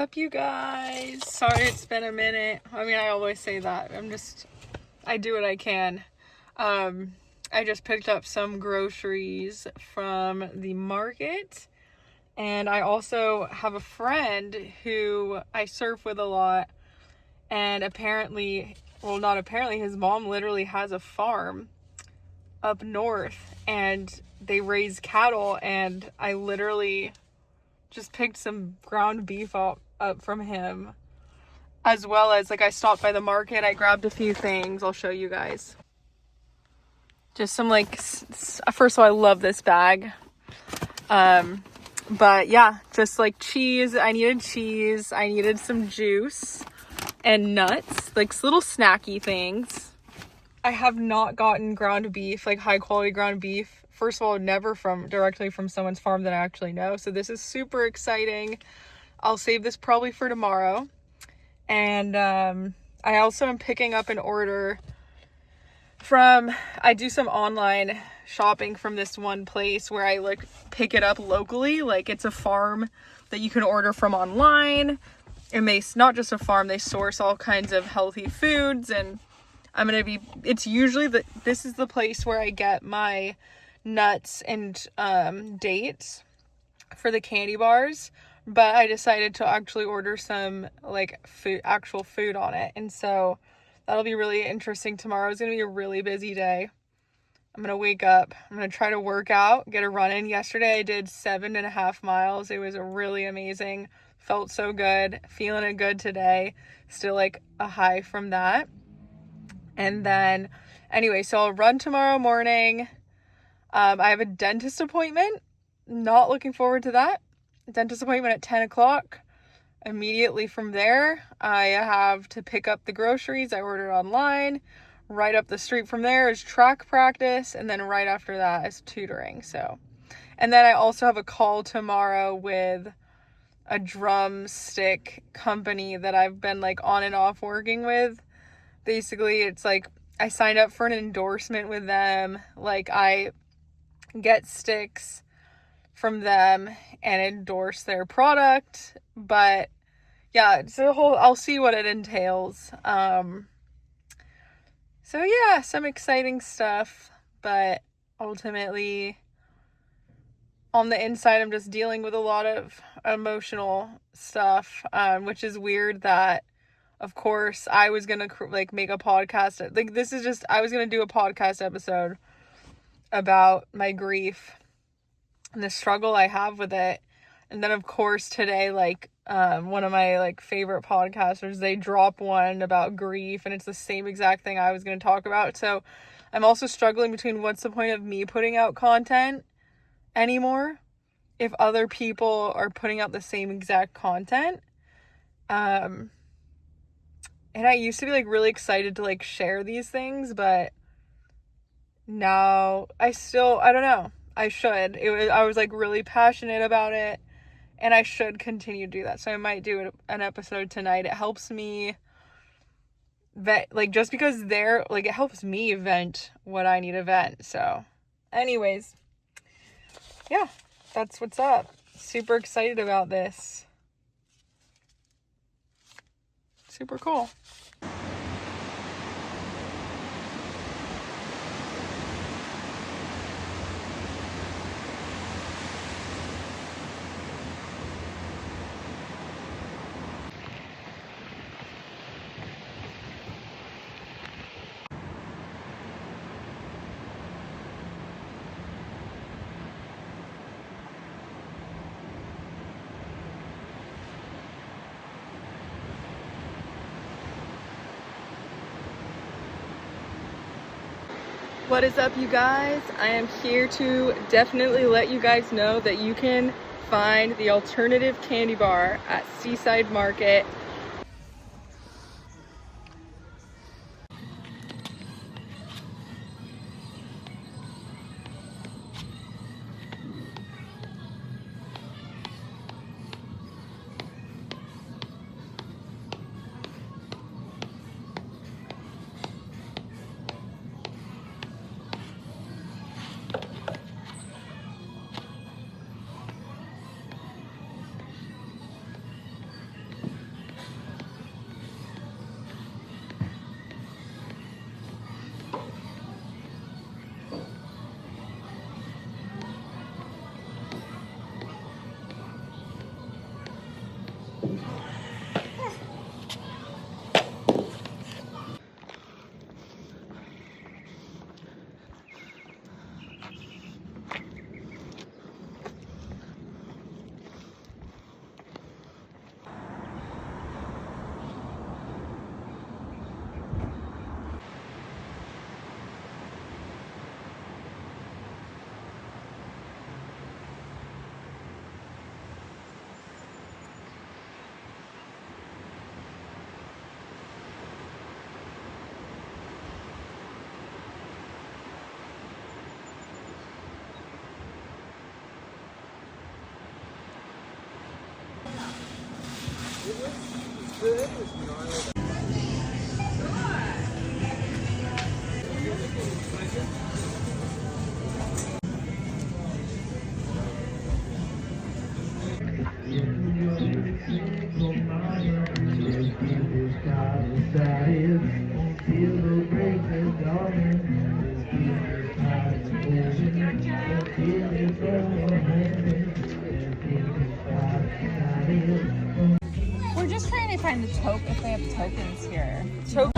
Up, you guys. Sorry it's been a minute. I mean, I always say that. I do what I can. I just picked up some groceries from the market, and I also have a friend who I surf with a lot, and his mom literally has a farm up north, and they raise cattle, and I literally just picked some ground beef up from him, as well as I stopped by the market. I grabbed a few things. I'll show you guys. Just some first of all, I love this bag. But yeah, just cheese. I needed cheese. I needed some juice and nuts, little snacky things. I have not gotten ground beef, high quality ground beef. First of all, never directly from someone's farm that I actually know. So this is super exciting. I'll save this probably for tomorrow. And I also am picking up an order I do some online shopping from this one place where I pick it up locally. It's a farm that you can order from online. And not just a farm, they source all kinds of healthy foods. And it's usually this is the place where I get my nuts and dates for the candy bars, but I decided to actually order some actual food on it, and so that'll be really interesting. Tomorrow is gonna be a really busy day. I'm gonna wake up, I'm gonna try to work out, get a run in. Yesterday I did 7.5 miles. It was really amazing, felt so good, feeling it good today, still a high from that. And then anyway, so I'll run tomorrow morning. I have a dentist appointment. Not looking forward to that. Dentist appointment at 10 o'clock. Immediately from there, I have to pick up the groceries I ordered online. Right up the street from there is track practice. And then right after that is tutoring. And then I also have a call tomorrow with a drumstick company that I've been on and off working with. Basically, it's I signed up for an endorsement with them. I get sticks from them and endorse their product. But yeah, it's I'll see what it entails. So yeah, some exciting stuff, but ultimately on the inside, I'm just dealing with a lot of emotional stuff, which is weird that, of course, I was going to make a podcast. I was going to do a podcast episode about my grief and the struggle I have with it. And then, of course, today, one of my favorite podcasters, they drop one about grief, and it's the same exact thing I was going to talk about. So I'm also struggling between what's the point of me putting out content anymore if other people are putting out the same exact content. And I used to be really excited to share these things, but now I don't know. I should. I was really passionate about it, and I should continue to do that. So I might do an episode tonight. It helps me just because it helps me vent what I need to vent. So anyways, yeah, that's what's up. Super excited about this. Super cool. What is up, you guys? I am here to definitely let you guys know that you can find the alternative candy bar at Seaside Market. We're just trying to find the token, if they have tokens here. Don't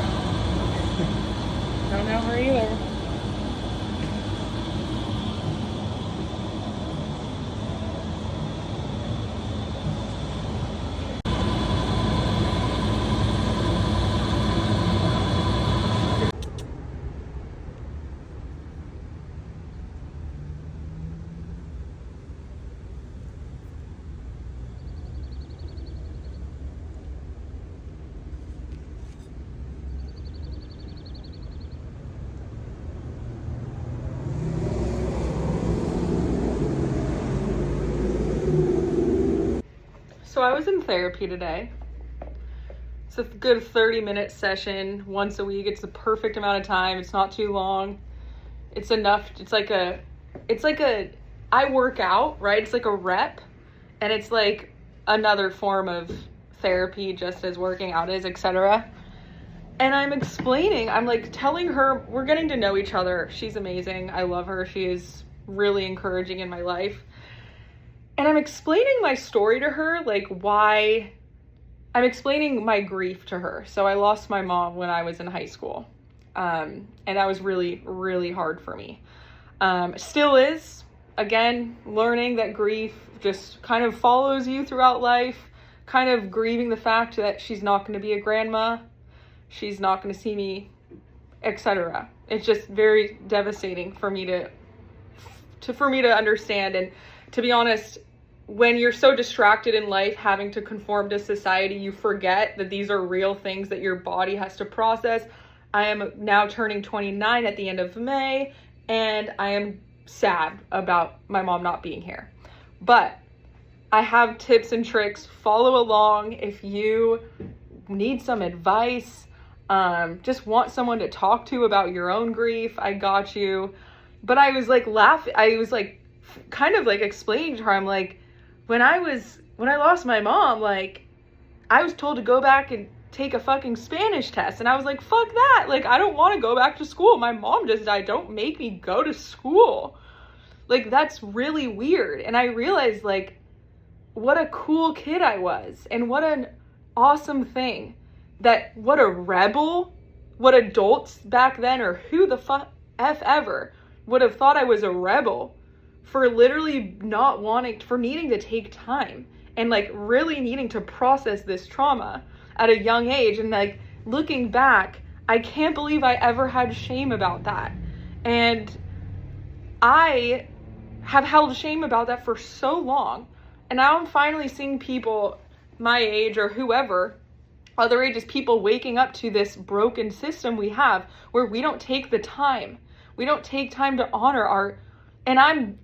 know her either. So I was in therapy today. It's a good 30-minute session once a week. It's the perfect amount of time. It's not too long. It's enough. It's like a, I work out, right? It's like a rep, and it's like another form of therapy, just as working out is, etc. And I'm like telling her, we're getting to know each other. She's amazing. I love her. She is really encouraging in my life. And I'm explaining my story to her, like why I'm explaining my grief to her. So I lost my mom when I was in high school. And that was really, really hard for me. Still is, again, learning that grief just kind of follows you throughout life, kind of grieving the fact that she's not going to be a grandma. She's not going to see me, etc. It's just very devastating for me to understand. And to be honest, when you're so distracted in life, having to conform to society, you forget that these are real things that your body has to process. I am now turning 29 at the end of May, and I am sad about my mom not being here. But I have tips and tricks. Follow along if you need some advice. Just want someone to talk to about your own grief. I got you. But I was like laughing. I was like kind of like explaining to her, I'm like, when I lost my mom, like I was told to go back and take a fucking Spanish test. And I was like, fuck that. Like, I don't want to go back to school. My mom just died. Don't make me go to school. Like, that's really weird. And I realized, like, what a cool kid I was. And what an awesome thing. What a rebel. What adults back then, or who the F ever, would have thought I was a rebel for literally for needing to take time. And, like, really needing to process this trauma at a young age. And, like, looking back, I can't believe I ever had shame about that. And I have held shame about that for so long. And now I'm finally seeing people my age or whoever, other ages, people waking up to this broken system we have where we don't take the time. We don't take time to honor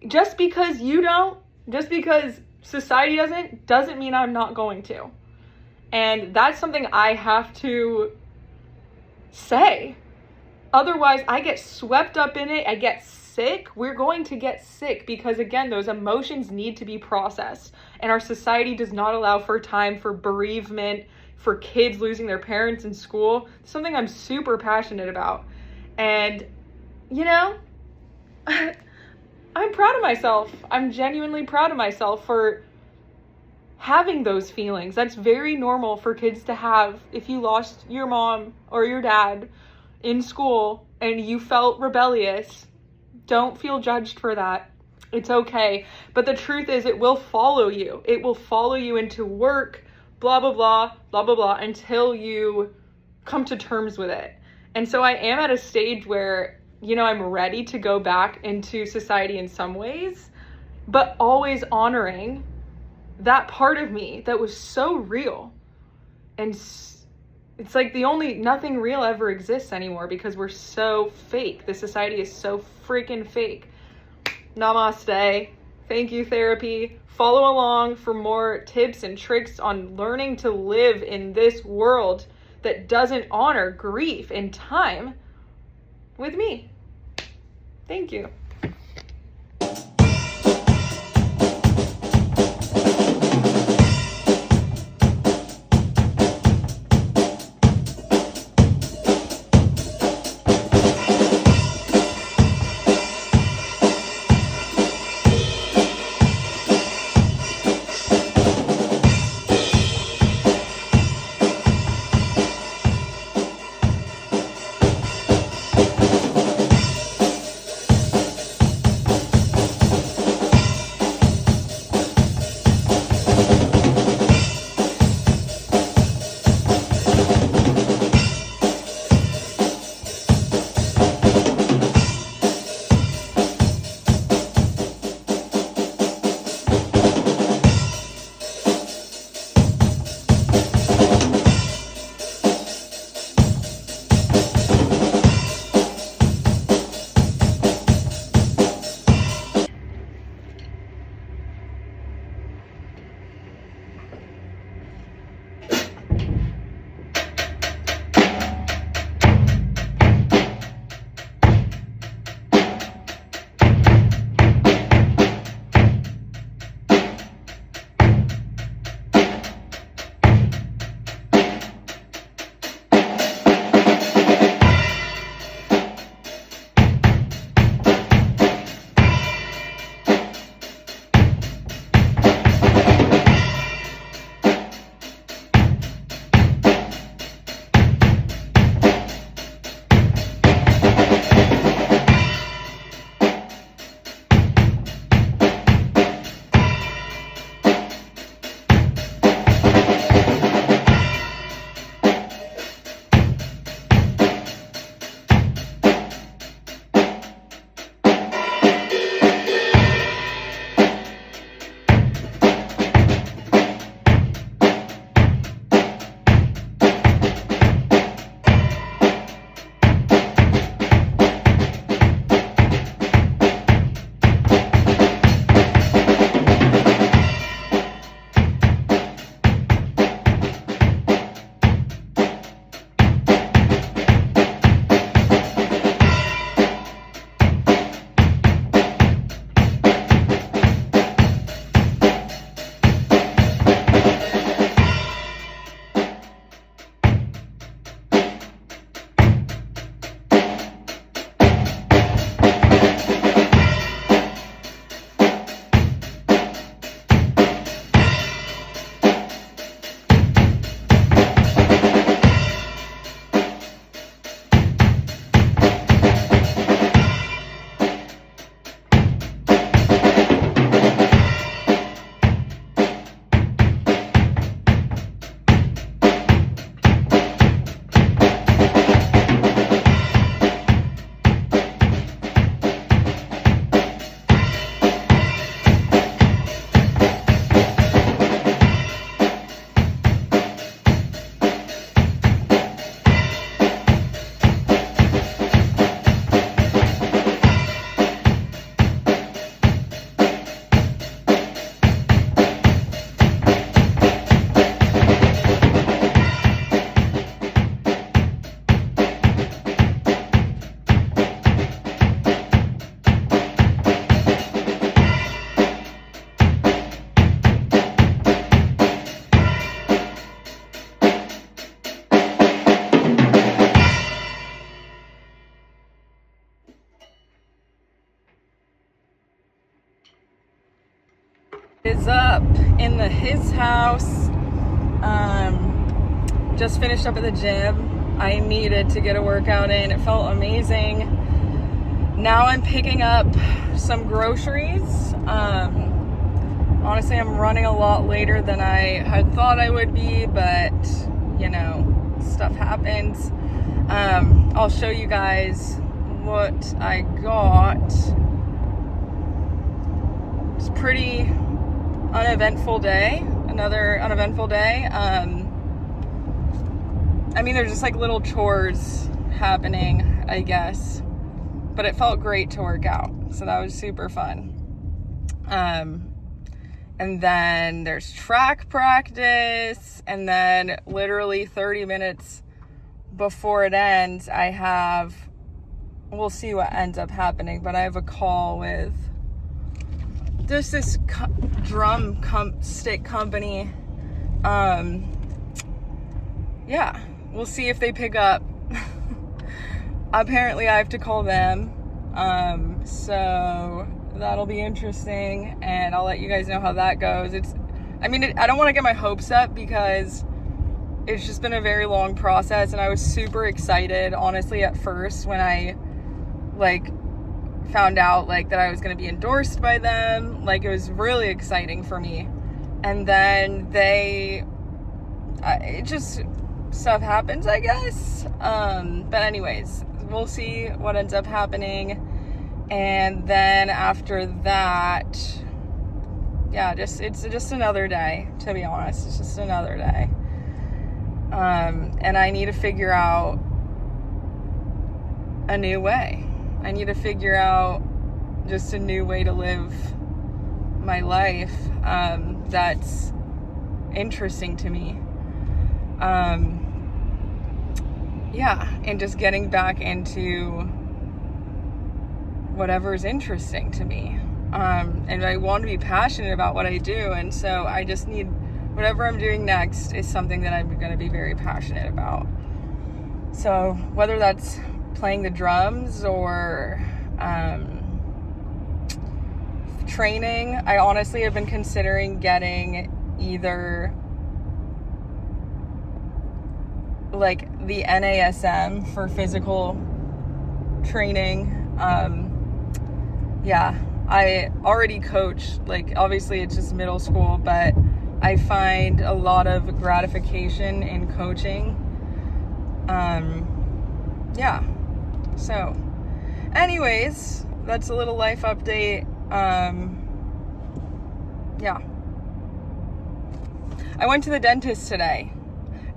just because you don't, just because society doesn't mean I'm not going to. And that's something I have to say. Otherwise, I get swept up in it. I get sick. We're going to get sick because, again, those emotions need to be processed. And our society does not allow for time for bereavement, for kids losing their parents in school. It's something I'm super passionate about. And, you know, I'm proud of myself. I'm genuinely proud of myself for having those feelings. That's very normal for kids to have. If you lost your mom or your dad in school and you felt rebellious, don't feel judged for that. It's okay. But the truth is, it will follow you. It will follow you into work, blah, blah, blah, blah, blah, blah, until you come to terms with it. And so I am at a stage where, you know, I'm ready to go back into society in some ways, but always honoring that part of me that was so real. And it's like nothing real ever exists anymore because we're so fake. The society is so freaking fake. Namaste. Thank you, therapy. Follow along for more tips and tricks on learning to live in this world that doesn't honor grief and time with me. Thank you. in his house. Just finished up at the gym. I needed to get a workout in. It felt amazing. Now I'm picking up some groceries. Honestly, I'm running a lot later than I had thought I would be, but you know, stuff happens. I'll show you guys what I got. It's a pretty uneventful day. Another uneventful day. I mean, there's just like little chores happening, I guess. But it felt great to work out. So that was super fun. And then there's track practice. And then literally 30 minutes before it ends, we'll see what ends up happening. But I have a call with just this drum stick company. Yeah, we'll see if they pick up. Apparently I have to call them. So that'll be interesting, and I'll let you guys know how that goes. I don't want to get my hopes up because it's just been a very long process, and I was super excited, honestly, at first when I found out that I was going to be endorsed by them. It was really exciting for me. And then stuff happens, I guess. But anyways, we'll see what ends up happening. And then after that, yeah, it's just another day, to be honest. It's just another day. And I need to figure out a new way. I need to figure out just a new way to live my life that's interesting to me. Yeah, and just getting back into whatever is interesting to me. And I want to be passionate about what I do, and so I just need whatever I'm doing next is something that I'm going to be very passionate about. So whether that's playing the drums or training, I honestly have been considering getting either the NASM for physical training. Yeah, I already coach, obviously it's just middle school, but I find a lot of gratification in coaching. Yeah, so anyways, that's a little life update. Yeah, I went to the dentist today,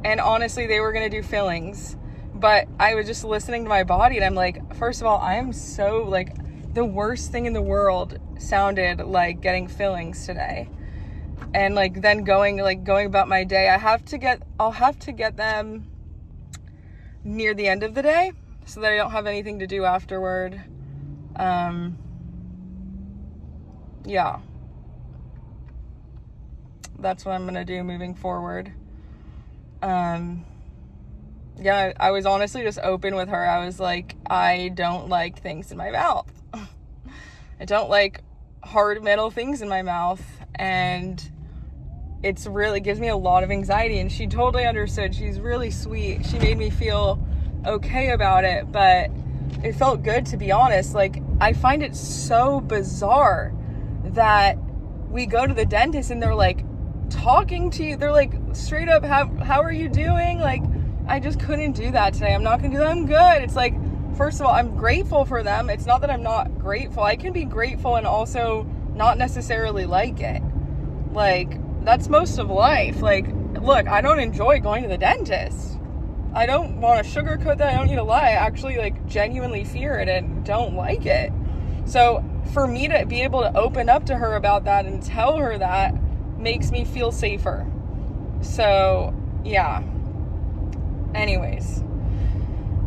and honestly, they were going to do fillings, but I was just listening to my body, and I'm like, first of all, I am so, the worst thing in the world sounded like getting fillings today. And, then going about my day, I'll have to get them near the end of the day so that I don't have anything to do afterward. Yeah. That's what I'm going to do moving forward. Yeah, I was honestly just open with her. I was like, I don't like things in my mouth. I don't like hard metal things in my mouth, and it's really gives me a lot of anxiety. And she totally understood. She's really sweet. She made me feel okay about it, but it felt good, to be honest. I find it so bizarre that we go to the dentist and they're talking to you. They're straight up, how are you doing? I just couldn't do that today. I'm not gonna do that. I'm good. It's first of all, I'm grateful for them. It's not that I'm not grateful. I can be grateful and also not necessarily like it. That's most of life. Look, I don't enjoy going to the dentist. I don't want to sugarcoat that. I don't need to lie. I actually genuinely fear it and don't like it. So for me to be able to open up to her about that and tell her that makes me feel safer. So yeah. Anyways,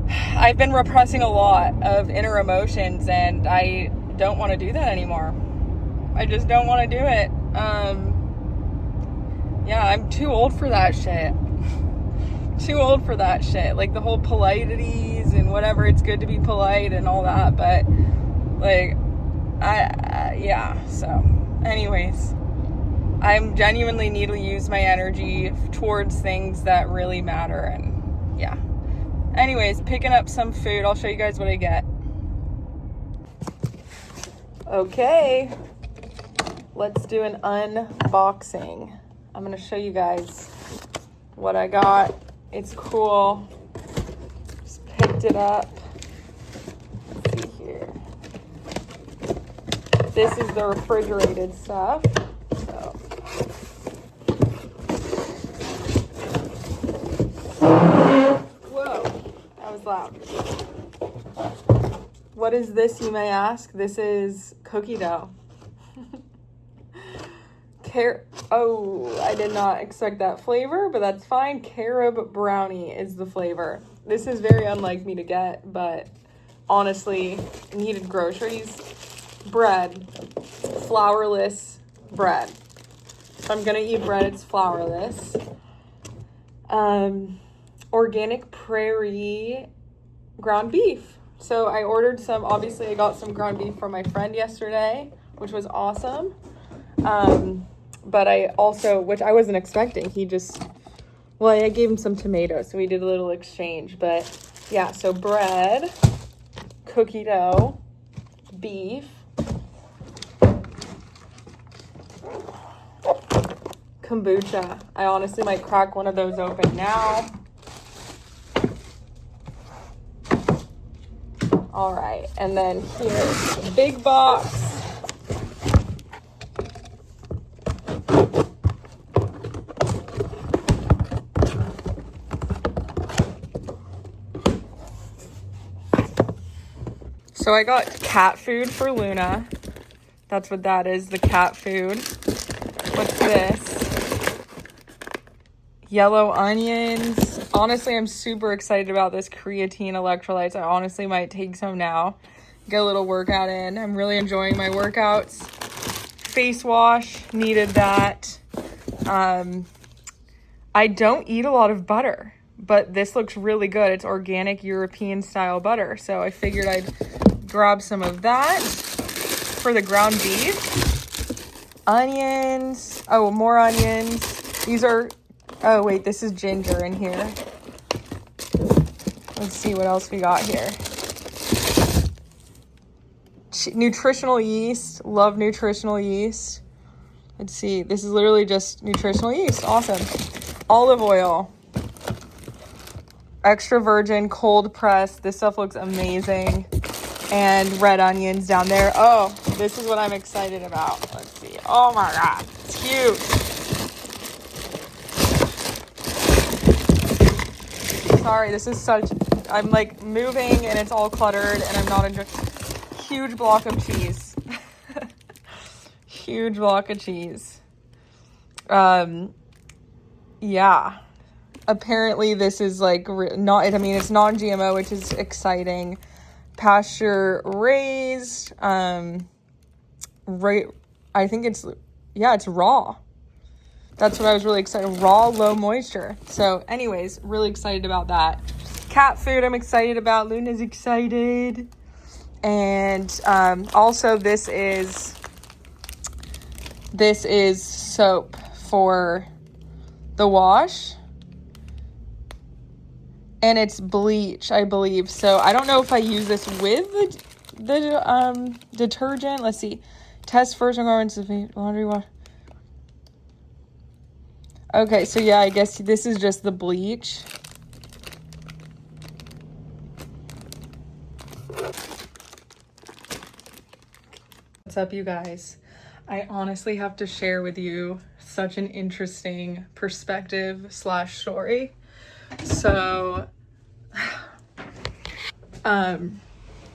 I've been repressing a lot of inner emotions, and I don't want to do that anymore. I just don't want to do it. Yeah, I'm too old for that shit. Too old for that shit. The whole politeities and whatever, it's good to be polite and all that, but yeah, so anyways, I'm genuinely need to use my energy towards things that really matter. And yeah. Anyways, picking up some food. I'll show you guys what I get. Okay. Let's do an unboxing. I'm gonna show you guys what I got. It's cool. Just picked it up. Let's see here. This is the refrigerated stuff. So. Whoa, that was loud. What is this, you may ask? This is cookie dough. Oh, I did not expect that flavor, but that's fine. Carob brownie is the flavor. This is very unlike me to get, but honestly, needed groceries. Bread, flourless bread. So I'm gonna eat bread, it's flourless. Organic prairie ground beef. So I ordered some, obviously I got some ground beef from my friend yesterday, which was awesome. But I also, which I wasn't expecting, I gave him some tomatoes, so we did a little exchange. But yeah, so bread, cookie dough, beef, kombucha. I honestly might crack one of those open now. All right, and then here's the big box. So I got cat food for Luna. That's what that is, the cat food. What's this? Yellow onions. Honestly, I'm super excited about this creatine electrolytes. I honestly might take some now. Get a little workout in. I'm really enjoying my workouts. Face wash, needed that. I don't eat a lot of butter, but this looks really good. It's organic European style butter. So I figured I'd grab some of that for the ground beef. Onions. Oh, more onions. These are, oh wait, this is ginger in here. Let's see what else we got here. Nutritional yeast. Love nutritional yeast. Let's see. This is literally just nutritional yeast. Awesome. Olive oil. Extra virgin cold pressed. This stuff looks amazing. And red onions down there. Oh, this is what I'm excited about. Let's see. Oh my God. It's huge. Sorry, this is such, I'm like moving and it's all cluttered and I'm not enjoying. Huge block of cheese. Huge block of cheese. Yeah. Apparently this is like not, I mean, it's non-GMO, which is exciting. Pasture raised, I think it's, yeah, it's raw. That's what I was really excited. Raw, low moisture. So anyways, really excited about that. Cat food I'm excited about. Luna's excited. And also this is soap for the wash. And it's bleach, I believe. So I don't know if I use this with the detergent. Let's see. Test first requirements of laundry wash. Okay, so yeah, I guess this is just the bleach. What's up, you guys? I honestly have to share with you such an interesting perspective / story. So, I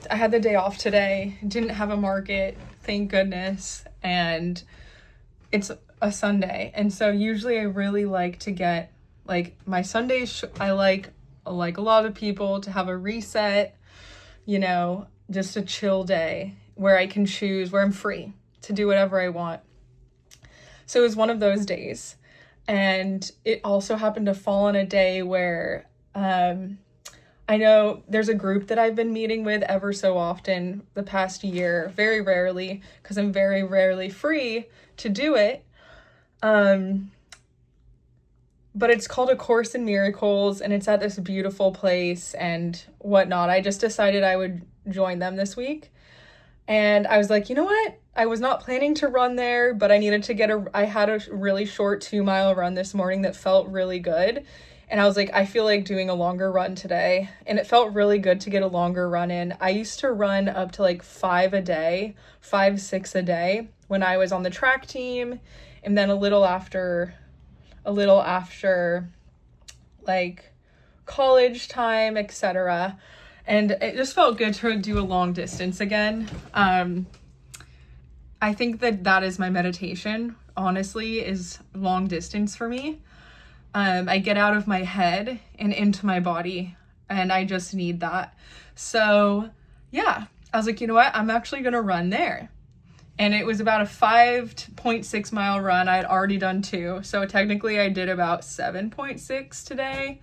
had the day off today, didn't have a market, thank goodness, and it's a Sunday. And so usually I really like to get, like, my Sundays, I like a lot of people, to have a reset, you know, just a chill day where I can choose, where I'm free to do whatever I want. So it was one of those days. And it also happened to fall on a day where I know there's a group that I've been meeting with ever so often the past year, very rarely, because I'm very rarely free to do it. But it's called A Course in Miracles, and it's at this beautiful place and whatnot. I just decided I would join them this week. And I was like, you know what? I was not planning to run there, but I needed to I had a really short 2-mile run this morning that felt really good. And I was like, I feel like doing a longer run today. And it felt really good to get a longer run in. I used to run up to like 5, 6 a day when I was on the track team. And then a little after like college time, etc. And it just felt good to do a long distance again. I think that is my meditation, honestly, is long distance for me. I get out of my head and into my body, and I just need that. So yeah, I was like, you know what? I'm actually going to run there. And it was about a 5.6 mile run. I had already done 2. So technically I did about 7.6 today.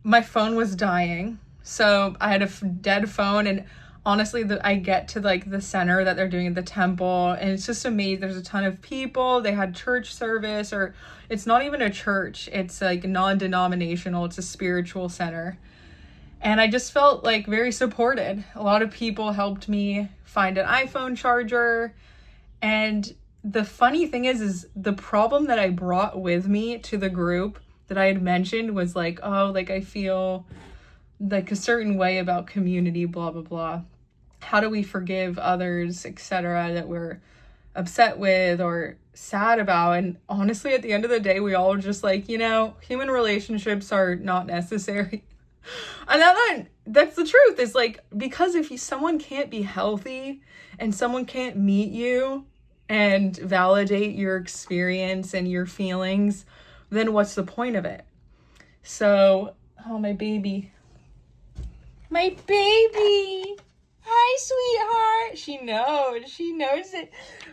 My phone was dying. So I had a dead phone, and honestly, I get to like the center that they're doing at the temple, and it's just amazing. There's a ton of people. They had church service, or it's not even a church. It's like non-denominational. It's a spiritual center. And I just felt like very supported. A lot of people helped me find an iPhone charger. And the funny thing is the problem that I brought with me to the group that I had mentioned was like, oh, like I feel like a certain way about community, blah, blah, blah. How do we forgive others, etc., that we're upset with or sad about? And honestly, at the end of the day, we all just like, you know, human relationships are not necessary. And that's the truth. Is like, because if someone can't be healthy and someone can't meet you and validate your experience and your feelings, then what's the point of it? So, oh, my baby. My baby. Hi, sweetheart. She knows it.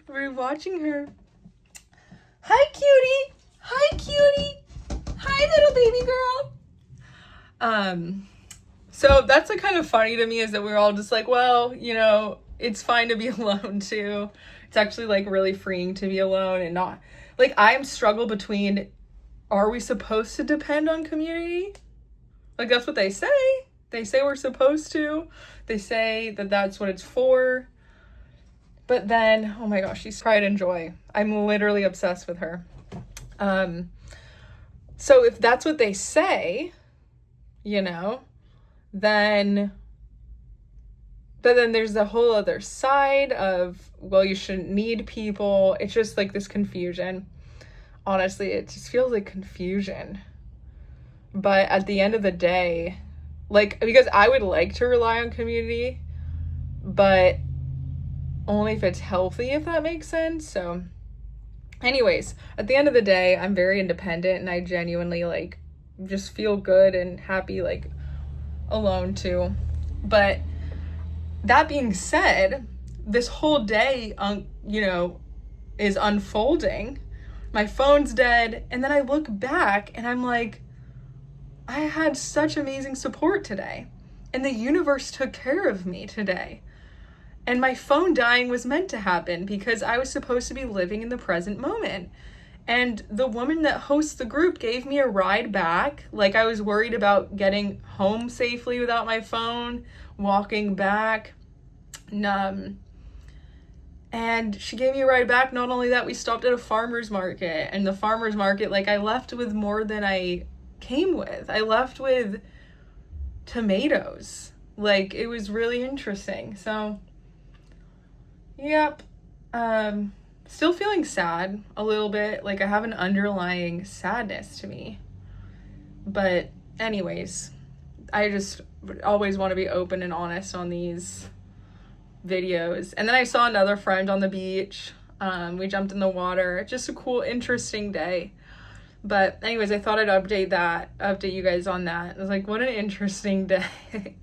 We're watching her. Hi, cutie. Hi, cutie. Hi, little baby girl. So that's like kind of funny to me, is that we're all just like, well, you know, it's fine to be alone too. It's actually like really freeing to be alone and not like, I'm struggle between, are we supposed to depend on community? Like, that's what they say. They say we're supposed to. They say that that's what it's for. But then, oh my gosh, she's pride and joy. I'm literally obsessed with her. So if that's what they say, you know, then there's the whole other side of, well, you shouldn't need people. It's just like this confusion. Honestly, it just feels like confusion. But at the end of the day, like, because I would like to rely on community, but only if it's healthy, if that makes sense. So anyways, at the end of the day, I'm very independent, and I genuinely like just feel good and happy like alone too. But that being said, this whole day you know, is unfolding. My phone's dead, and then I look back and I'm like, I had such amazing support today, and the universe took care of me today. And my phone dying was meant to happen because I was supposed to be living in the present moment. And the woman that hosts the group gave me a ride back. Like, I was worried about getting home safely without my phone, walking back. And she gave me a ride back. Not only that, we stopped at a farmer's market. And the farmer's market, like, I left with more than I came with. I left with tomatoes. Like, it was really interesting. So, yep. Still feeling sad a little bit. Like, I have an underlying sadness to me. But anyways, I just always want to be open and honest on these videos. And then I saw another friend on the beach. We jumped in the water. Just a cool, interesting day. But anyways, I thought I'd update you guys on that. I was like, what an interesting day.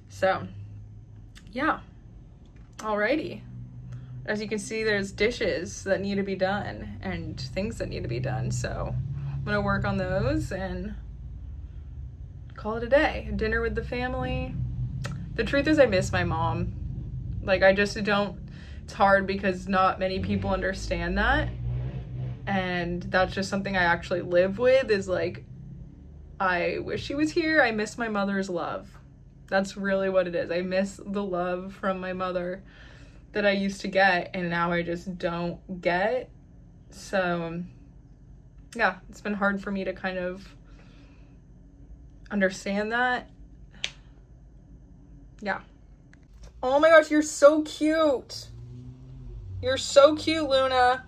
So, yeah. Alrighty. As you can see, there's dishes that need to be done and things that need to be done. So I'm going to work on those and call it a day. Dinner with the family. The truth is, I miss my mom. Like, I just don't it's hard because not many people understand that. And that's just something I actually live with, is like, I wish she was here. I miss my mother's love. That's really what it is. I miss the love from my mother that I used to get, and now I just don't get. So yeah, it's been hard for me to kind of understand that. Yeah. Oh my gosh, you're so cute. You're so cute, Luna.